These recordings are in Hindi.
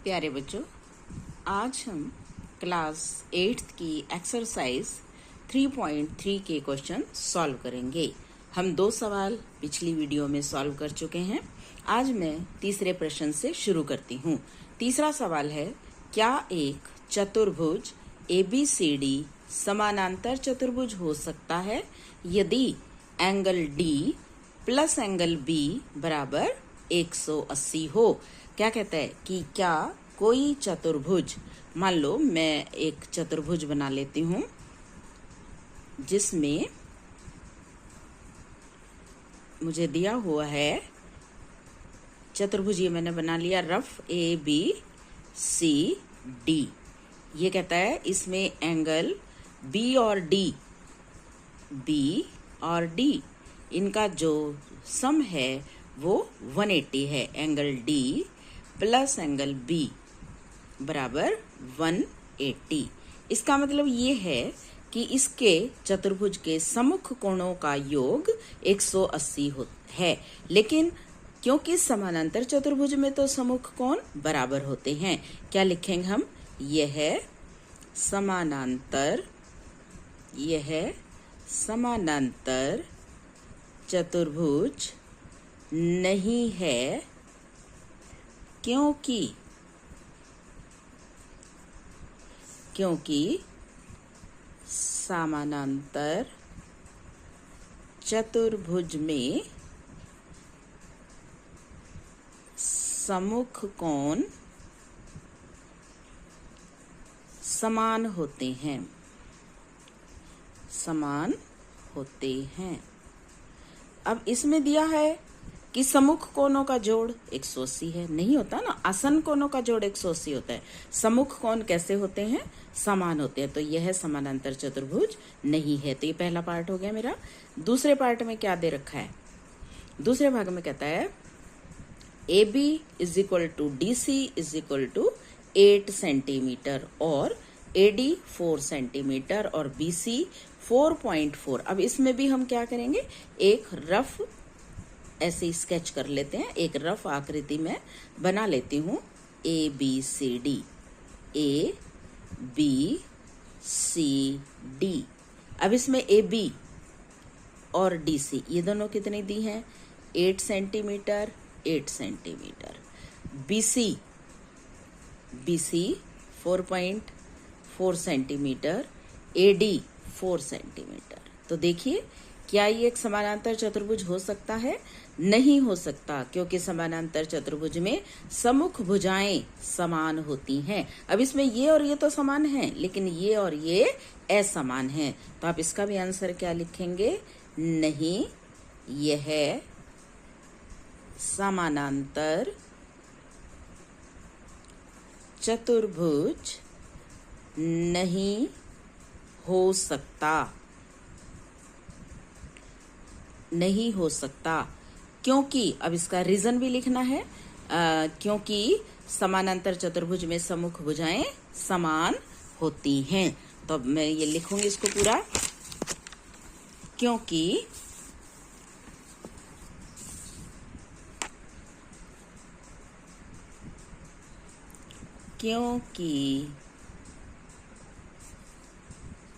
प्यारे बच्चों, आज हम क्लास 8th की एक्सरसाइज 3.3 के क्वेश्चन सॉल्व करेंगे। हम 2 सवाल पिछली वीडियो में सॉल्व कर चुके हैं। आज मैं तीसरे प्रश्न से शुरू करती हूँ। तीसरा सवाल है, क्या एक चतुर्भुज ABCD समानांतर चतुर्भुज हो सकता है यदि angle D plus angle B बराबर 180 हो। क्या कहता है कि क्या कोई चतुर्भुज, मान लो मैं एक चतुर्भुज बना लेती हूं जिसमें मुझे दिया हुआ है चतुर्भुज, ये मैंने बना लिया रफ ABCD। ये कहता है इसमें एंगल B और D इनका जो सम है वो 180 है। Angle D plus angle B बराबर 180। इसका मतलब ये है कि इसके चतुर्भुज के सम्मुख कोणों का योग 180 है, लेकिन क्योंकि समानांतर चतुर्भुज में तो सम्मुख कोण बराबर होते हैं। क्या लिखेंगे हम? यह समानांतर चतुर्भुज नहीं है क्योंकि समानांतर चतुर्भुज में सम्मुख कोण समान होते हैं। अब इसमें दिया है कि सम्मुख कोणों का जोड़ 180 है। नहीं होता ना, आसन कोणों का जोड़ 180 होता है। सम्मुख कोण कैसे होते हैं? समान होते हैं। तो यह समानांतर चतुर्भुज नहीं है। तो ये पहला पार्ट हो गया मेरा। दूसरे पार्ट में क्या दे रखा है? दूसरे भाग में कहता है AB is equal to DC is equal to 8 centimetre और AD 4 सेंटीमीटर और BC 4.4। अब इसमें भी हम क्या करेंगे, एक रफ ऐसे स्केच कर लेते हैं। एक रफ आकृति में बना लेती हूँ। ABCD अब इसमें AB और DC ये दोनों कितनी दी हैं? 8 centimetre 8 centimetre. BC 4.4 centimetre, AD 4 centimetre. तो देखिए, क्या ये एक समानांतर चतुर्भुज हो सकता है? नहीं हो सकता, क्योंकि समानांतर चतुर्भुज में सम्मुख भुजाएं समान होती हैं। अब इसमें ये और ये तो समान हैं, लेकिन ये और ये असमान हैं। तो आप इसका भी आंसर क्या लिखेंगे? नहीं, यह समानांतर चतुर्भुज नहीं हो सकता। क्योंकि अब इसका रीजन भी लिखना है। क्योंकि समानांतर चतुर्भुज में सम्मुख भुजाएं समान होती हैं। तो अब मैं ये लिखूंगी इसको पूरा। क्योंकि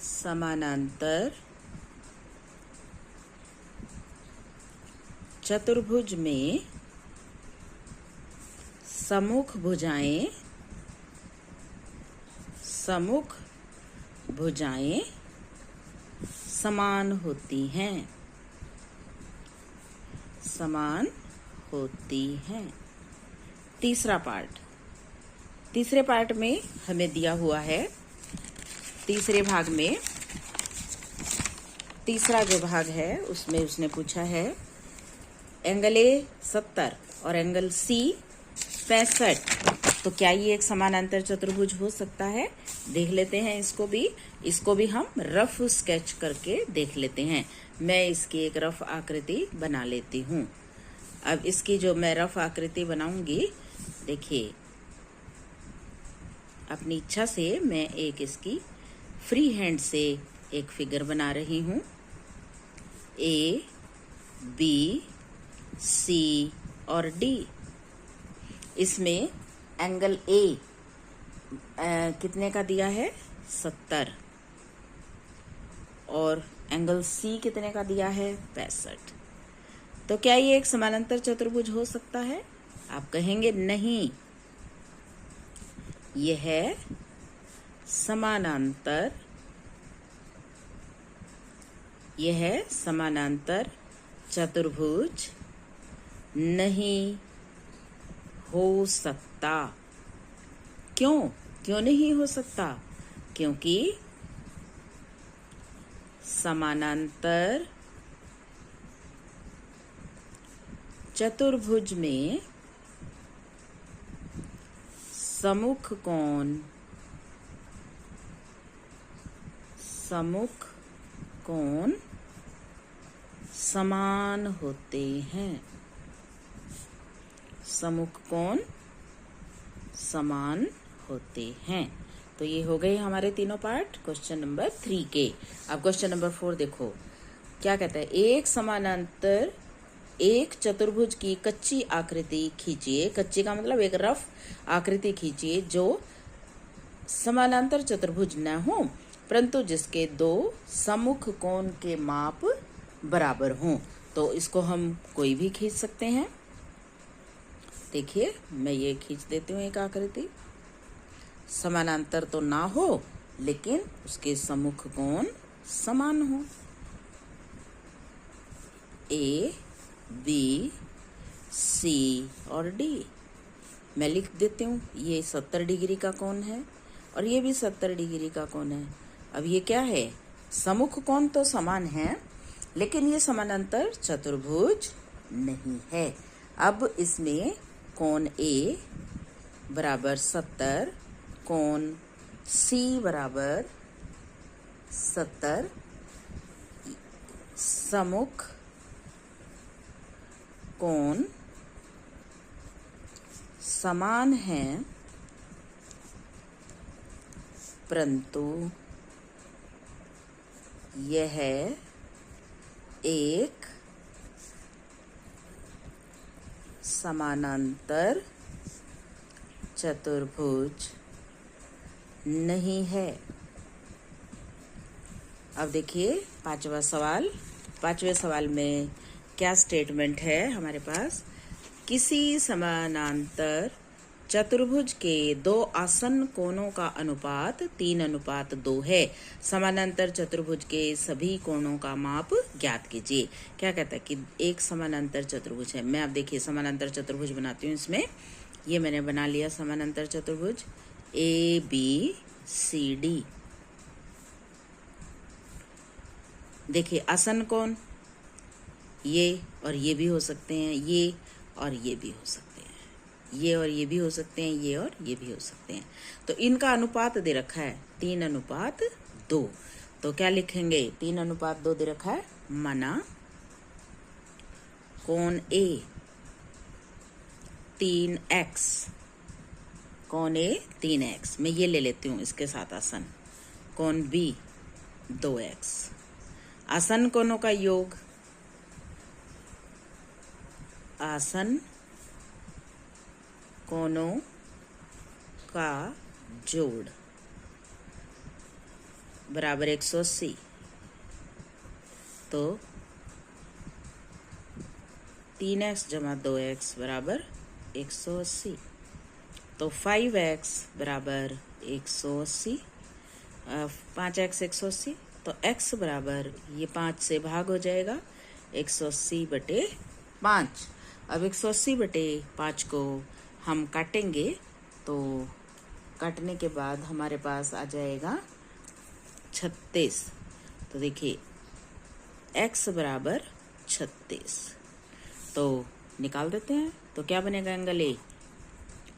समानांतर चतुर्भुज में सम्मुख भुजाएं समान होती हैं। तीसरे पार्ट में हमें दिया हुआ है, तीसरे भाग में तीसरा जो भाग है उसमें उसने पूछा है एंगल A 70 और एंगल C 65। तो क्या ये एक समानांतर चतुर्भुज हो सकता है? देख लेते हैं इसको भी हम रफ स्केच करके देख लेते हैं। मैं इसकी एक रफ आकृति बना लेती हूँ। अब इसकी जो मैं रफ आकृति बनाऊंगी, देखिए अपनी इच्छा से मैं एक इसकी फ्री हैंड से एक फिगर बना रही हूँ। A, B, C और D। इसमें एंगल ए कितने का दिया है 70 और एंगल सी कितने का दिया है 65। तो क्या ये एक समानांतर चतुर्भुज हो सकता है? आप कहेंगे नहीं, यह समानांतर चतुर्भुज नहीं हो सकता। क्यों नहीं हो सकता? क्योंकि समानांतर चतुर्भुज में सम्मुख कोण समान होते हैं। सम्मुख कोण समान होते हैं। तो ये हो गए हमारे तीनों पार्ट क्वेश्चन नंबर 3 के। अब क्वेश्चन नंबर 4 देखो, क्या कहता है? एक समानांतर एक चतुर्भुज की कच्ची आकृति खींचिए। कच्ची का मतलब एक रफ आकृति खींचिए जो समानांतर चतुर्भुज न हो, परंतु जिसके दो सम्मुख कोण के माप बराबर हों। तो इसको हम कोई भी खींच सकते हैं। देखिए, मैं ये खींच देती हूँ एक आकृति। समानांतर तो ना हो, लेकिन उसके सम्मुख कोण समान हो। ए, बी, सी और डी। मैं लिख देती हूँ, ये 70 डिग्री का कोण है और ये भी 70 डिग्री का कोण है। अब ये क्या है? सम्मुख कोण तो समान है, लेकिन ये समानांतर चतुर्भुज नहीं है। अब इसमें कोण ए बराबर 70, कोण सी बराबर 70, सम्मुख कोण समान है, परंतु यह एक समानांतर चतुर्भुज नहीं है। अब देखिए पांचवा सवाल। पांचवें सवाल में क्या स्टेटमेंट है हमारे पास? किसी समानांतर चतुर्भुज के दो आसन्न कोणों का अनुपात 3:2 है। समानांतर चतुर्भुज के सभी कोणों का माप ज्ञात कीजिए। क्या कहता है कि एक समानांतर चतुर्भुज है। मैं अब देखिए समानांतर चतुर्भुज बनाती हूँ। इसमें ये मैंने बना लिया समानांतर चतुर्भुज ABCD। देखिए आसन्न कोण ये और ये भी हो सकते हैं, ये और ये भी हो सकते हैं, ये और ये भी हो सकते हैं, ये और ये भी हो सकते हैं। तो इनका अनुपात दे रखा है 3:2। तो क्या लिखेंगे? 3:2 दे रखा है, माना कोण A 3x, कोण A 3x। मैं ये ले लेती हूँ इसके साथ आसन। कोण B 2x। आसन कोणों का योग, आसन कोणों का जोड़ बराबर 180। तो 3x जमा 2x बराबर 180। तो 5x बराबर 180, 5x 180। तो x बराबर ये 5 से भाग हो जाएगा, 180/5। अब 180/5 को हम काटेंगे, तो काटने के बाद हमारे पास आ जाएगा 36। तो देखिए x बराबर 36। तो निकाल देते हैं। तो क्या बनेगा? Angle A.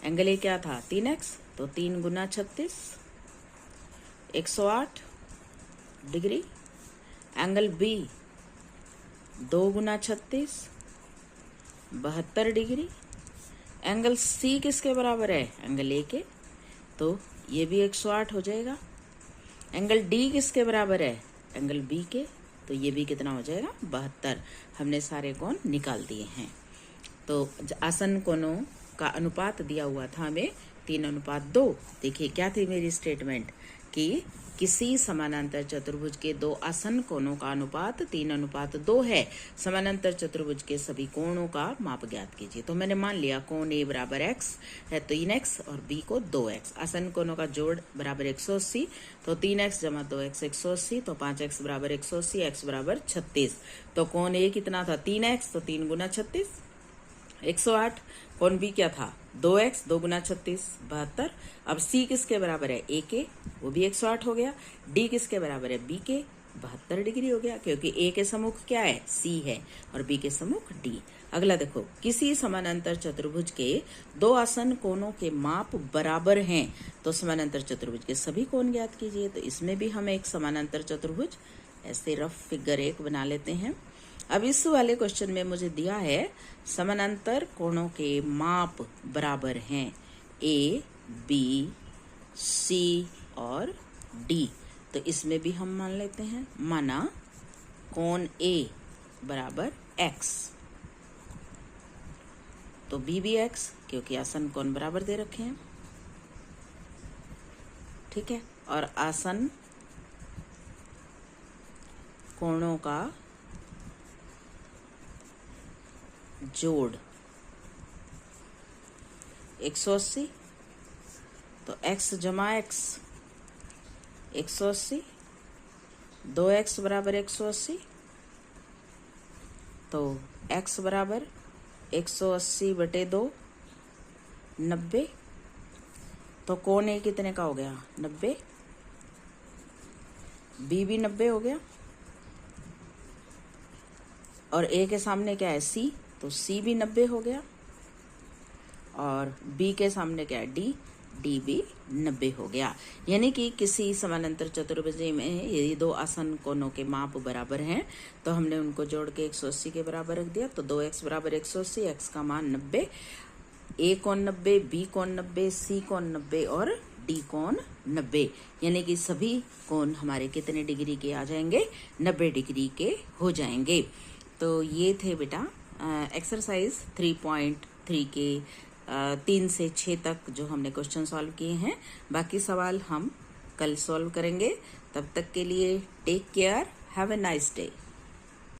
एंगल ए क्या था? 3x। तो 3 गुना 36 108 डिग्री। एंगल बी 2 गुना 36 72 डिग्री। एंगल सी किसके बराबर है? एंगल ए के। तो ये भी 108 हो जाएगा। एंगल डी किसके बराबर है? एंगल बी के। तो ये भी कितना हो जाएगा? 72। हमने सारे कोण निकाल दिए हैं। तो आसन्न कोणों का अनुपात दिया हुआ था हमें 3:2। देखिए क्या थी मेरी स्टेटमेंट कि किसी समानांतर चतुर्भुज के दो आसन्न कोणों का अनुपात 3:2 है। समानांतर चतुर्भुज के सभी कोणों का माप ज्ञात कीजिए। तो मैंने मान लिया कोण ए बराबर x है 3x और b को 2x। आसन्न कोणों का जोड़ बराबर 180, तो 3x जमा 2x 180, तो 5x बराबर 180, x बराबर 36। तो कोण ए कितना था 3x, तो 3 गुना 36 108। कोण बी क्या था 2x, 2 गुना 36 72। अब c किसके बराबर है a के, वो भी 108 हो गया। d किसके बराबर है b के, 72 डिग्री हो गया, क्योंकि a के सम्मुख क्या है c है और b के सम्मुख d। अगला देखो, किसी समानांतर चतुर्भुज के दो आसन्न कोणों के माप बराबर हैं, तो समानांतर चतुर्भुज के सभी कोण ज्ञात कीजिए। तो इसमें भी हम एक समानांतर चतुर्भुज ऐसे रफ फिगर 1 बना लेते हैं। अब इस वाले क्वेश्चन में मुझे दिया है समानांतर कोणों के माप बराबर हैं ए, बी, सी और डी। तो इसमें भी हम मान लेते हैं, माना कोण ए बराबर x, तो बी भी x, क्योंकि आसन्न कोण बराबर दे रखे हैं। ठीक है, और आसन्न कोणों का जोड़ 180, तो x जमा x 180, 2x बराबर 180, तो x बराबर 180 बटे 2 90। तो कोण ए कितने का हो गया 90, b भी 90 हो गया, और a के सामने क्या है c, तो c भी 90 हो गया, और b के सामने क्या है d, d भी 90 हो गया। यानी कि किसी समानांतर चतुर्भुज में यदि दो आसन्न कोणों के माप बराबर हैं, तो हमने उनको जोड़ के 180 के बराबर रख दिया। तो 2x बराबर 180, x का मान 90, a कोण 90, b कोण 90, c कोण 90 और d कोण 90। यानी कि सभी कोण हमारे कितने डिग्री के आ जाएंगे, 90 डिग्री के हो जाएंगे। तो ये थे बेटा एक्सरसाइज 3.3 के 3 से 6 तक जो हमने क्वेश्चन सॉल्व किए हैं। बाकी सवाल हम कल सॉल्व करेंगे। तब तक के लिए take care, have a nice day.